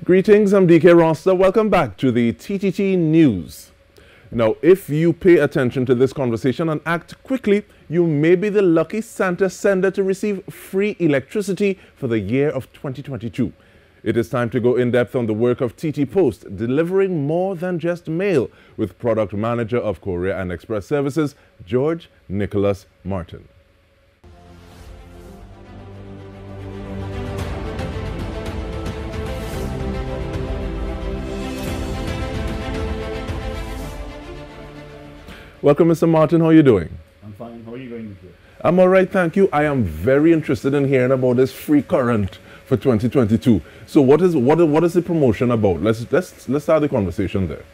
Greetings, I'm Dike Rostant. Welcome back to the TTT News. Now, if you pay attention to this conversation and act quickly, you may be the lucky Santa sender to receive free electricity for the year of 2022. It is time to go in depth on the work of TTPost, delivering more than just mail, with Product Manager of Courier and Express Services, George Nicholas Martin. Welcome, Mr. Martin. How are you doing? I'm fine. How are you going, Nikhil? I'm all right, thank you. I am very interested in hearing about this free current for 2022. So what is the promotion about? Let's start the conversation there.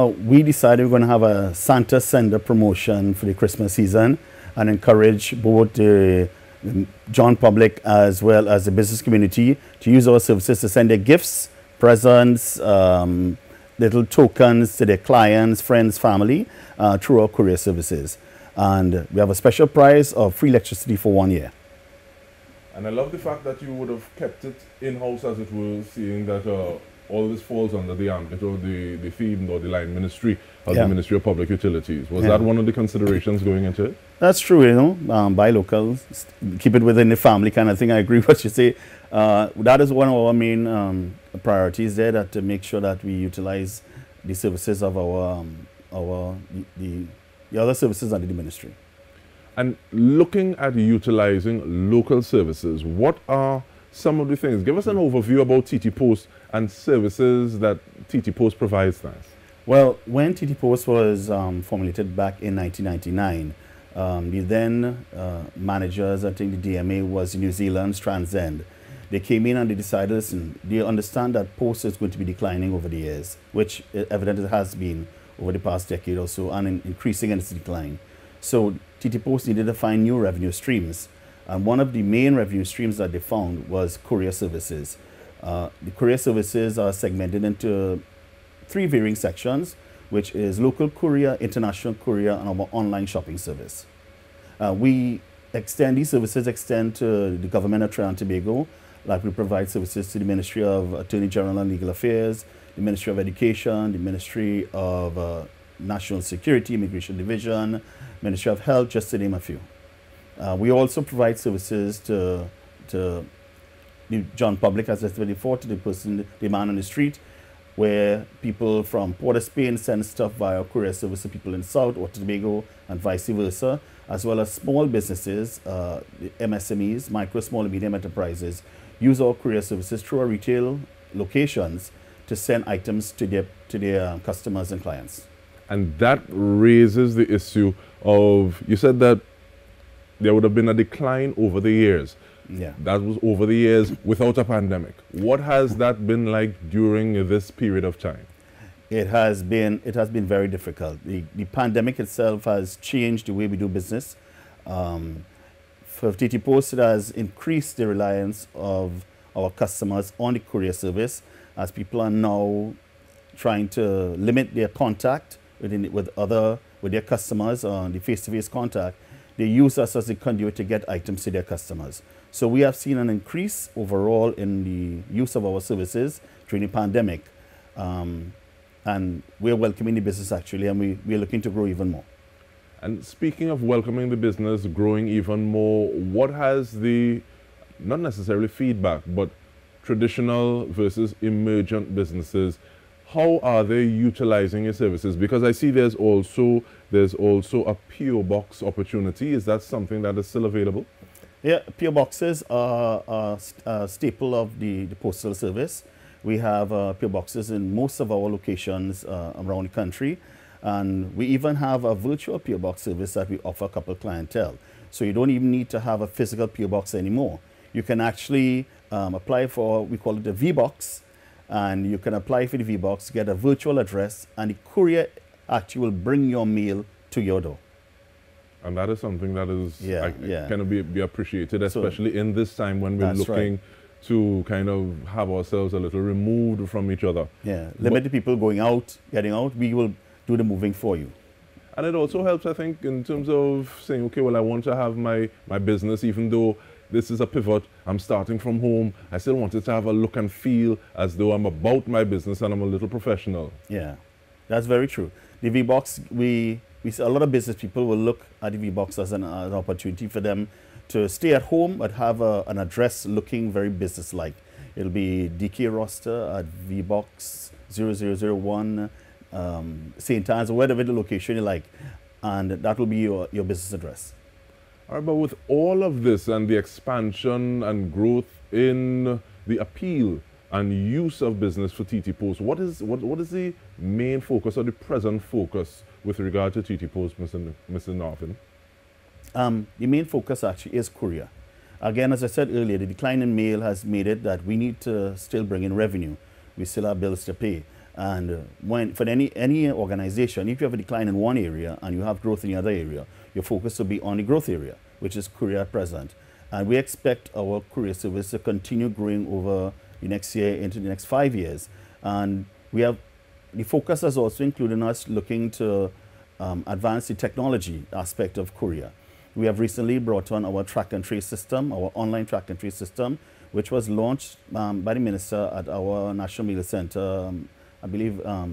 We decided we're going to have a Santa Sender promotion for the Christmas season and encourage both the John public as well as the business community to use our services to send their gifts, presents, little tokens to their clients, friends, family through our courier services. And we have a special price of free electricity for 1 year. And I love the fact that you would have kept it in-house, as it were, seeing that all this falls under the ambit or the theme or the line ministry of the Ministry of Public Utilities. Was that one of the considerations going into it? That's true, you know, buy local, keep it within the family kind of thing. I agree with what you say. That is one of our main priorities there, that to make sure that we utilize the services of the other services under the ministry. And looking at utilizing local services, what are some of the things? Give us an overview about TTPost and services that TTPost provides us. Well, when TTPost was formulated back in 1999, the then managers, I think the DMA was New Zealand's Transend. They came in and they decided, listen, they understand that post is going to be declining over the years, which evidently has been over the past decade or so, and increasing in its decline. So TTPost needed to find new revenue streams. And one of the main revenue streams that they found was courier services. The courier services are segmented into 3 varying sections, which is local courier, international courier, and our online shopping service. These services extend to the government of Trinidad and Tobago. Like, we provide services to the Ministry of Attorney General and Legal Affairs, the Ministry of Education, the Ministry of National Security, Immigration Division, Ministry of Health, just to name a few. We also provide services to the John public, as I said before, to the man on the street, where people from Port of Spain send stuff via courier service to people in South or Tobago and vice versa, as well as small businesses, the MSMEs, micro, small, and medium enterprises, use our courier services through our retail locations to send items to their customers and clients. And that raises the issue of, you said that there would have been a decline over the years. Yeah. That was over the years without a pandemic. What has that been like during this period of time? It has been very difficult. The pandemic itself has changed the way we do business. For TTPost, it has increased the reliance of our customers on the courier service, as people are now trying to limit their contact with their customers on the face-to-face contact. They use us as a conduit to get items to their customers. So we have seen an increase overall in the use of our services during the pandemic. And we're welcoming the business, actually, and we're looking to grow even more. And speaking of welcoming the business, growing even more, what has the, not necessarily feedback, but traditional versus emergent businesses, how are they utilizing your services? Because I see there's also a PO box opportunity. Is that something that is still available? Yeah, PO boxes are a staple of the postal service. We have PO boxes in most of our locations around the country. And we even have a virtual PO box service that we offer a couple of clientele. So you don't even need to have a physical PO box anymore. You can actually apply for, we call it the V-Box, and you can apply for the V-Box, get a virtual address, and the courier actually will bring your mail to your door. And that is something that is kind of be appreciated, especially in this time when we're looking to kind of have ourselves a little removed from each other. Yeah, limited people going out, getting out, we will do the moving for you. And it also helps, I think, in terms of saying, okay, well, I want to have my business, even though this is a pivot. I'm starting from home. I still want it to have a look and feel as though I'm about my business and I'm a little professional. Yeah, that's very true. The V-Box, we see a lot of business people will look at the V-Box as an opportunity for them to stay at home but have an address looking very business-like. It'll be Dike Rostant at V-Box 0001, St. Anne's, or whatever the location you like, and that will be your business address. All right, but with all of this and the expansion and growth in the appeal and use of business for TTPost, what is the main focus or the present focus with regard to TTPost, Mr. Norton? The main focus actually is courier. Again, as I said earlier, the decline in mail has made it that we need to still bring in revenue. We still have bills to pay. And for any organization, if you have a decline in one area and you have growth in the other area, your focus will be on the growth area, which is courier at present. And we expect our courier service to continue growing over the next year into the next 5 years. And we have the focus has also included us looking to advance the technology aspect of courier. We have recently brought on our track and trace system, our online track and trace system, which was launched by the minister at our National Media Center, I believe a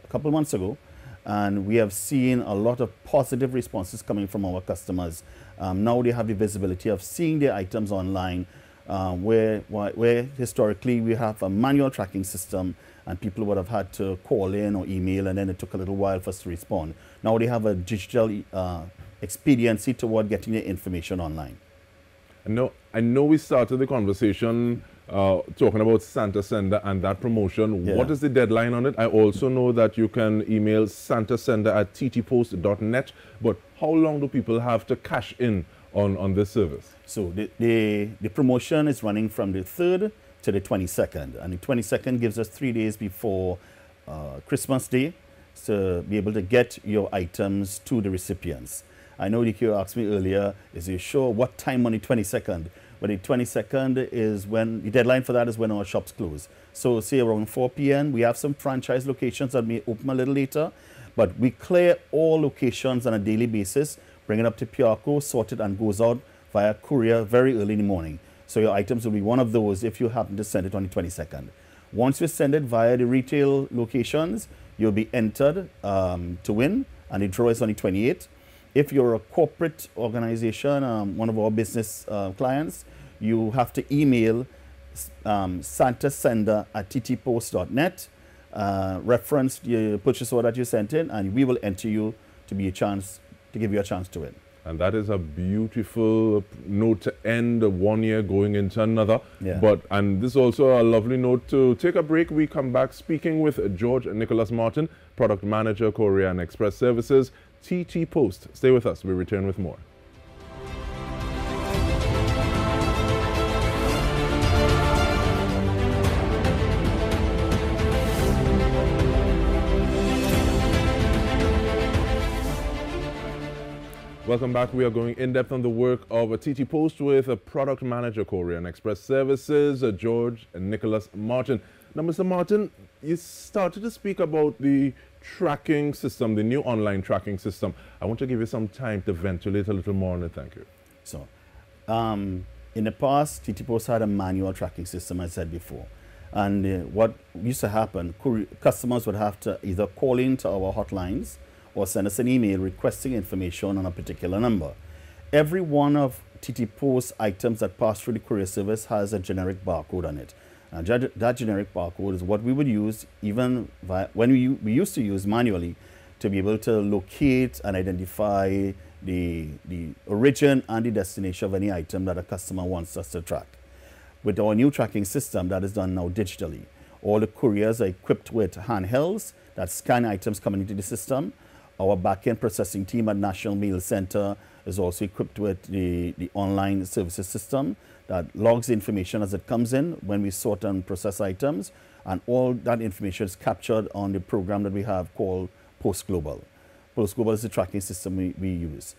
couple of months ago. And we have seen a lot of positive responses coming from our customers. Now they have the visibility of seeing their items online, where historically we have a manual tracking system and people would have had to call in or email, and then it took a little while for us to respond. Now they have a digital expediency toward getting the information online. I know we started the conversation talking about Santa Sender and that promotion. Yeah. What is the deadline on it? I also know that you can email santasender@ttpost.net, but how long do people have to cash in on this service? So the promotion is running from the 3rd to the 22nd, and the 22nd gives us 3 days before Christmas Day to be able to get your items to the recipients. I know you asked me earlier, is you sure what time on the 22nd? But the 22nd is when, the deadline for that is when our shops close. So say around 4 p.m., we have some franchise locations that may open a little later, but we clear all locations on a daily basis, bring it up to Piarco, sort it, and goes out via courier very early in the morning. So your items will be one of those if you happen to send it on the 22nd. Once you send it via the retail locations, you'll be entered to win, and the draw is on the 28th. If you're a corporate organization, one of our business clients, you have to email santasender@ttpost.net, reference the purchase order that you sent in, and we will enter you to give you a chance to win. And that is a beautiful note to end 1 year going into another. Yeah. And this is also a lovely note to take a break. We come back speaking with George Nicholas Martin, Product Manager, Courier Express Services, TTPost. Stay with us. We return with more. Welcome back. We are going in-depth on the work of TTPost with a Product Manager, Courier Express Services, George Nicholas Martin. Now, Mr. Martin, you started to speak about the tracking system, the new online tracking system. I want to give you some time to ventilate a little more on it. Thank you. So, in the past, TTPost had a manual tracking system, as I said before. And what used to happen, customers would have to either call into our hotlines or send us an email requesting information on a particular number. Every one of TTPost items that pass through the courier service has a generic barcode on it. And that generic barcode is what we would use even when we used to use manually to be able to locate and identify the origin and the destination of any item that a customer wants us to track. With our new tracking system, that is done now digitally. All the couriers are equipped with handhelds that scan items coming into the system. Our back-end processing team at National Mail Center is also equipped with the online services system that logs information as it comes in when we sort and process items, and all that information is captured on the program that we have called Post Global. Post Global is the tracking system we use.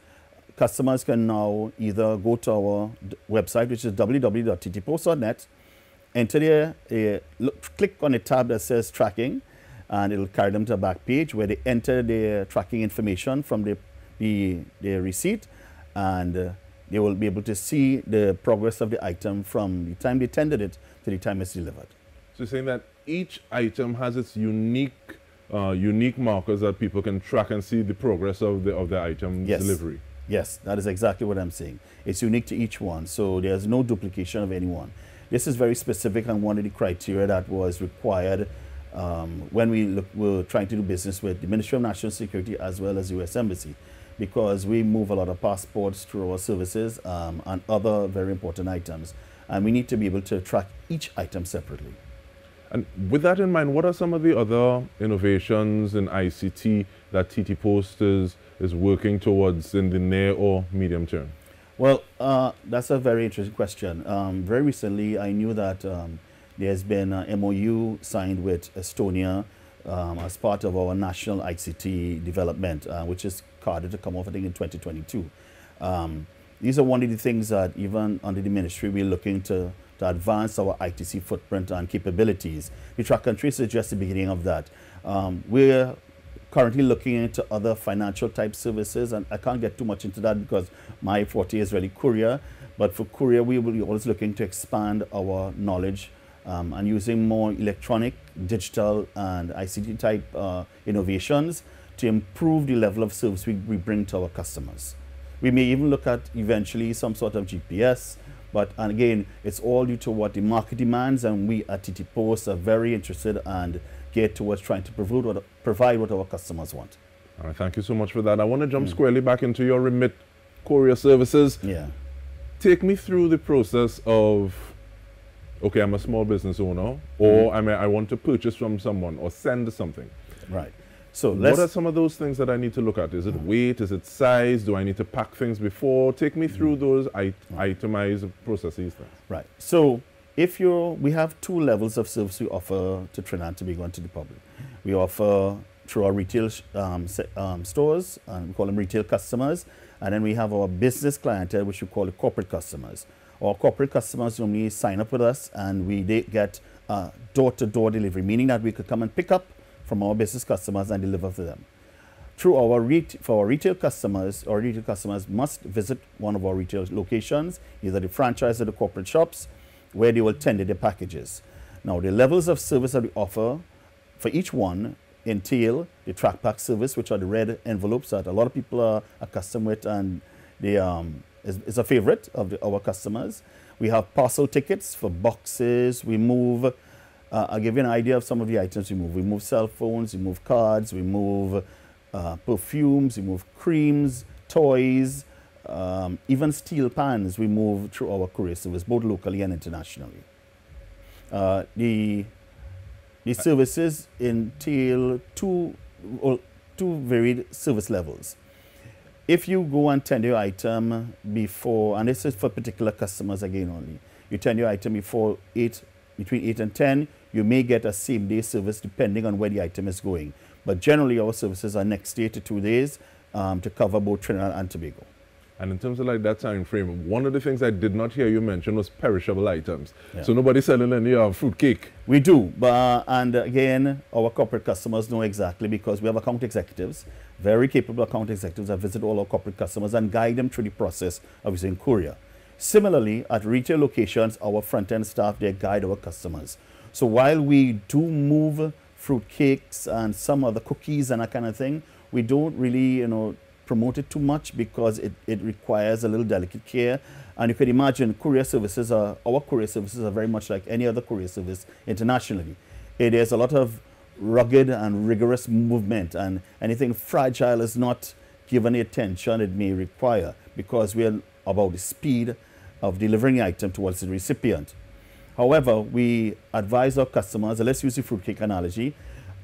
Customers can now either go to our website, which is www.ttpost.net, enter there, click on a tab that says tracking, and it'll carry them to a back page where they enter their tracking information from the receipt, and they will be able to see the progress of the item from the time they tendered it to the time it's delivered. So you're saying that each item has its unique markers that people can track and see the progress of the item delivery. Yes, that is exactly what I'm saying. It's unique to each one, so there's no duplication of anyone. This is very specific and one of the criteria that was required when we were trying to do business with the Ministry of National Security as well as U.S. Embassy, because we move a lot of passports through our services and other very important items, and we need to be able to track each item separately. And with that in mind, what are some of the other innovations in ICT that TTPost is working towards in the near or medium term? Well, that's a very interesting question. Very recently, I knew that there's been an MOU signed with Estonia as part of our national ICT development, which is carded to come off, I think, in 2022. These are one of the things that even under the ministry, we're looking to advance our ITC footprint and capabilities. The track and trace is just the beginning of that. We're currently looking into other financial type services, and I can't get too much into that because my forte is really courier. But for courier, we will be always looking to expand our knowledge and using more electronic, digital, and ICT type innovations to improve the level of service we bring to our customers. We may even look at eventually some sort of GPS, but and again, it's all due to what the market demands, and we at TTPost are very interested and geared towards trying to provide what our customers want. All right, thank you so much for that. I want to jump squarely back into your remit courier services. Yeah. Take me through the process of, okay, I'm a small business owner, or I want to purchase from someone or send something. Right. So what are some of those things that I need to look at? Is it weight? Is it size? Do I need to pack things before? Take me through those itemized processes. Right. So we have two levels of service we offer to Trinidad and Tobago and to the public. We offer through our retail stores, and we call them retail customers, and then we have our business clientele, which we call the corporate customers. Our corporate customers normally sign up with us, and they get door-to-door delivery, meaning that we could come and pick up from our business customers and deliver to them. For our retail customers, our retail customers must visit one of our retail locations, either the franchise or the corporate shops, where they will tender their packages. Now, the levels of service that we offer for each one entail the track pack service, which are the red envelopes that a lot of people are accustomed with, and they is a favorite of our customers. We have parcel tickets for boxes. We move. I'll give you an idea of some of the items we move. We move cell phones, we move cards, we move perfumes, we move creams, toys, even steel pans we move through our courier service, both locally and internationally. The services entail two varied service levels. If you go and tender your item before, and this is for particular customers again only, you tender your item between 8 and 10, you may get a same-day service depending on where the item is going. But generally, our services are next day to 2 days to cover both Trinidad and Tobago. And in terms of like that time frame, one of the things I did not hear you mention was perishable items. Yeah. So nobody's selling any fruit cake. We do, and again, our corporate customers know exactly, because we have account executives, very capable account executives that visit all our corporate customers and guide them through the process of using courier. Similarly, at retail locations, our front-end staff, they guide our customers. So while we do move fruit cakes and some other cookies and that kind of thing, we don't really, promote it too much because it requires a little delicate care. And you can imagine our courier services are very much like any other courier service internationally. It is a lot of rugged and rigorous movement, and anything fragile is not given the attention it may require, because we are about the speed of delivering the item towards the recipient. However, we advise our customers, let's use the fruitcake analogy.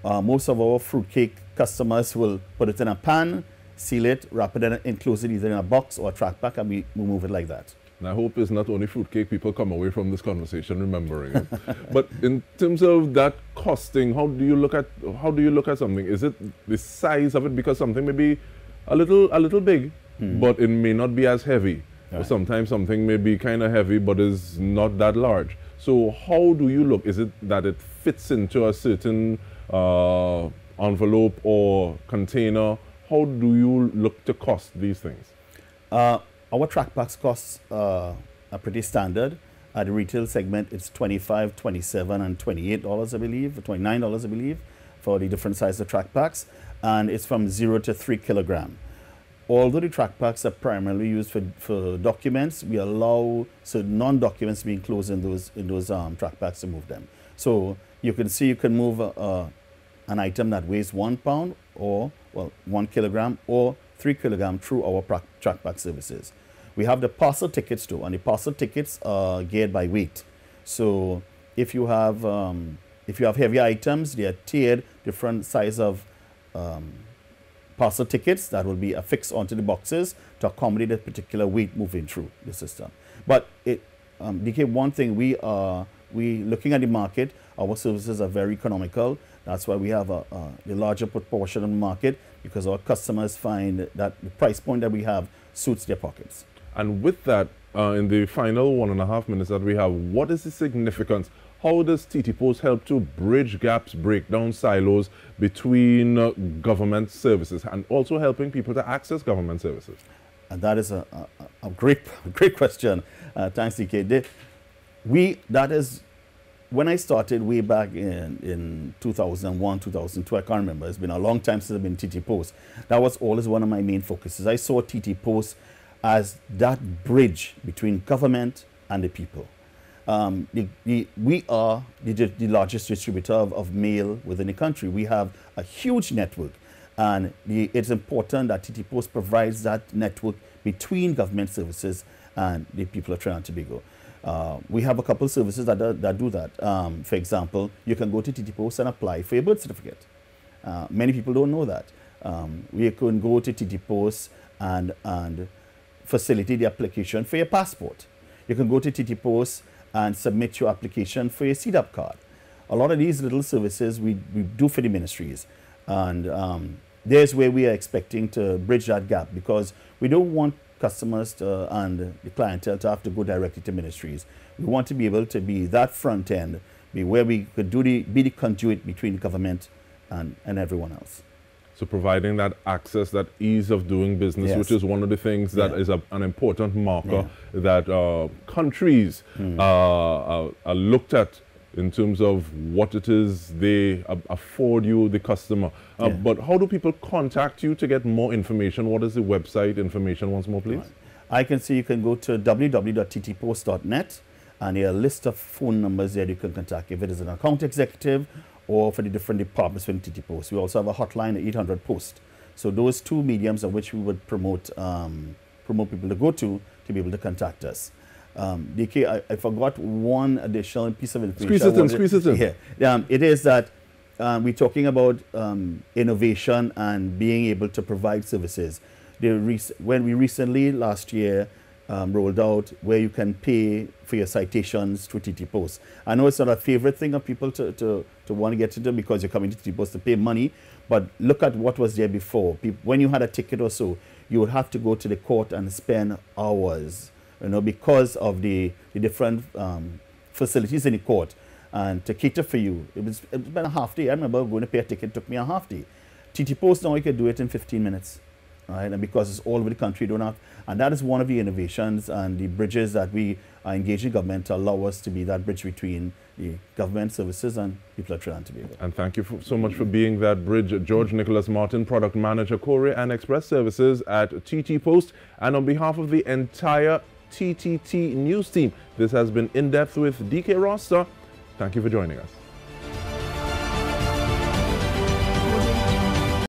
Most of our fruitcake customers will put it in a pan, seal it, wrap it, and enclose it either in a box or a track pack, and we move it like that. And I hope it's not only fruitcake people come away from this conversation remembering it. But in terms of that costing, how do you look at something? Is it the size of it? Because something may be a little big, but it may not be as heavy. Right. Or sometimes something may be kind of heavy, but is not that large. So how do you look? Is it that it fits into a certain envelope or container? How do you look to cost these things? Our track packs costs are pretty standard. At the retail segment, it's $25, $27, and $28, I believe, or $29, I believe, for the different sizes of track packs. And it's from 0 to 3 kilogram. Although the track packs are primarily used for documents, we allow certain non-documents to be enclosed in those track packs to move them. So you can see you can move an item that weighs 1 pound or, well, 1 kilogram or 3 kilogram through our track pack services. We have the parcel tickets too, and the parcel tickets are geared by weight. So if you have heavy items, they are tiered, different size of parcel tickets that will be affixed onto the boxes to accommodate a particular weight moving through the system. But DK, one thing we looking at the market, our services are very economical. That's why we have the larger proportion of the market, because our customers find that the price point that we have suits their pockets. And with that, in the final 1.5 minutes that we have, what is the significance? How does TTPost help to bridge gaps, break down silos between government services, and also helping people to access government services? And that is a great question. Thanks, DK. When I started way back in 2001, 2002, I can't remember. It's been a long time since I've been TTPost. That was always one of my main focuses. I saw TTPost as that bridge between government and the people. We are the largest distributor of mail within the country. We have a huge network, and it's important that TTPost provides that network between government services and the people of Trinidad and Tobago. We have a couple of services that do that. For example, you can go to TTPost and apply for your birth certificate. Many people don't know that. We can go to TTPost and facilitate the application for your passport. You can go to TTPost and submit your application for your CDAP card. A lot of these little services we do for the ministries. And there's where we are expecting to bridge that gap, because we don't want customers and the clientele to have to go directly to ministries. We want to be able to be that front end, be where we could be the conduit between government and everyone else. So providing that access, that ease of doing business, yes, which is one of the things that is an important marker that countries are looked at in terms of what it is they afford you, the customer. But how do people contact you to get more information? What is the website information once more, please? I can see you can go to www.ttpost.net, and there are a list of phone numbers there you can contact if it is an account executive or for the different departments within TTPost. We also have a hotline at 800 Post. So those two mediums of which we would promote people to go to be able to contact us. DK, I forgot one additional piece of information. Squeeze it in. Yeah. It is that we're talking about innovation and being able to provide services. When we recently, last year, rolled out where you can pay for your citations through TTPost. I know it's not a favorite thing of people to want to get into, because you're coming to TTPost to pay money, but look at what was there before. When you had a ticket or so, you would have to go to the court and spend hours, because of the different facilities in the court, and to cater for you. It's been a half day. I remember going to pay a ticket, it took me a half day. TTPost now you can do it in 15 minutes. Right? And because it's all over the country, you don't have, and that is one of the innovations and the bridges that we are engaging government to allow us to be that bridge between the government services and people of Trinidad and Tobago. And thank you so much for being that bridge. George Nicholas Martin, Product Manager, Courier and Express Services at TTPost. And on behalf of the entire TTT News team, this has been In Depth with Dike Rostant. Thank you for joining us.